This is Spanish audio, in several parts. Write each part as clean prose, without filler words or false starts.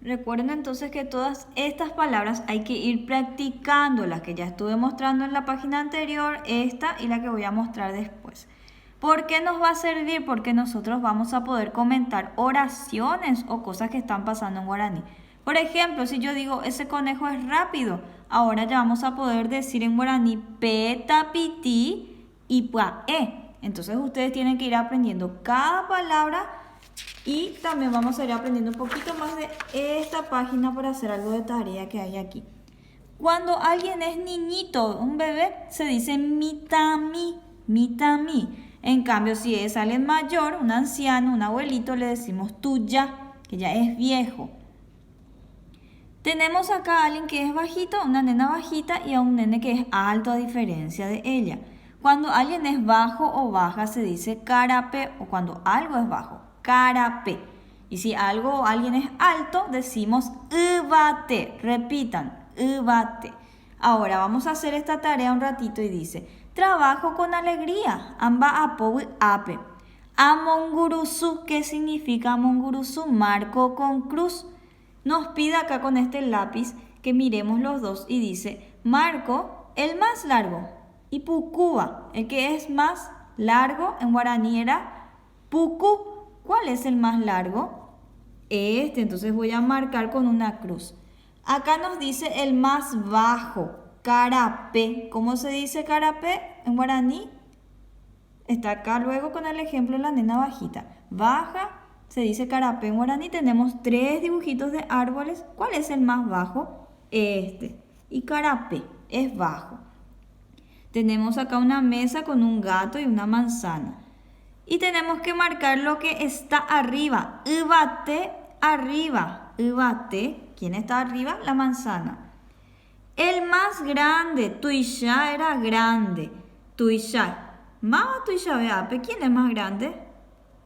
Recuerden entonces que todas estas palabras hay que ir practicando, las que ya estuve mostrando en la página anterior, esta y la que voy a mostrar después. ¿Por qué nos va a servir? Porque nosotros vamos a poder comentar oraciones o cosas que están pasando en guaraní. Por ejemplo, si yo digo ese conejo es rápido, ahora ya vamos a poder decir en guaraní peta piti y puae. Entonces ustedes tienen que ir aprendiendo cada palabra y también vamos a ir aprendiendo un poquito más de esta página para hacer algo de tarea que hay aquí. Cuando alguien es niñito, un bebé, se dice mitami, mitami. En cambio, si es alguien mayor, un anciano, un abuelito, le decimos tuya, que ya es viejo. Tenemos acá a alguien que es bajito, una nena bajita y a un nene que es alto a diferencia de ella. Cuando alguien es bajo o baja se dice carape o cuando algo es bajo, carape. Y si algo o alguien es alto decimos ubate. Repitan, ubate. Ahora vamos a hacer esta tarea un ratito y dice, trabajo con alegría, amba apo ape. Amongurusu, ¿qué significa amongurusu? Marco con cruz. Nos pide acá con este lápiz que miremos los dos y dice, marco el más largo y pucúa, el que es más largo en guaraní era pucú. ¿Cuál es el más largo? Entonces voy a marcar con una cruz. Acá nos dice el más bajo, carapé. ¿Cómo se dice carapé en guaraní? Está acá luego con el ejemplo de la nena bajita. Baja, se dice carapé en guaraní. Tenemos 3 dibujitos de árboles. ¿Cuál es el más bajo? Y carapé es bajo. Tenemos acá una mesa con un gato y una manzana. Y tenemos que marcar lo que está arriba. Ubate, arriba. Ubate, ¿quién está arriba? La manzana. El más grande, tuisha era grande. Tuisha. Mama tuisha veape, ¿quién es más grande?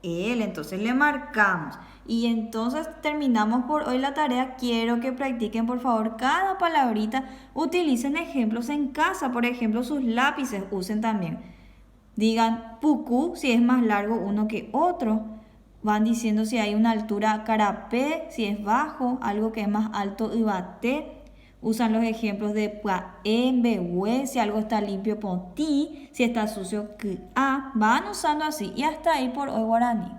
Él, entonces le marcamos. Y entonces terminamos por hoy la tarea. Quiero que practiquen por favor cada palabrita. Utilicen ejemplos en casa. Por ejemplo, sus lápices usen también. Digan pucú si es más largo uno que otro. Van diciendo si hay una altura carapé, si es bajo, algo que es más alto ubate. Usan los ejemplos de puae, behue, si algo está limpio poti, si está sucio kua. Van usando así y hasta ahí por hoy guaraní.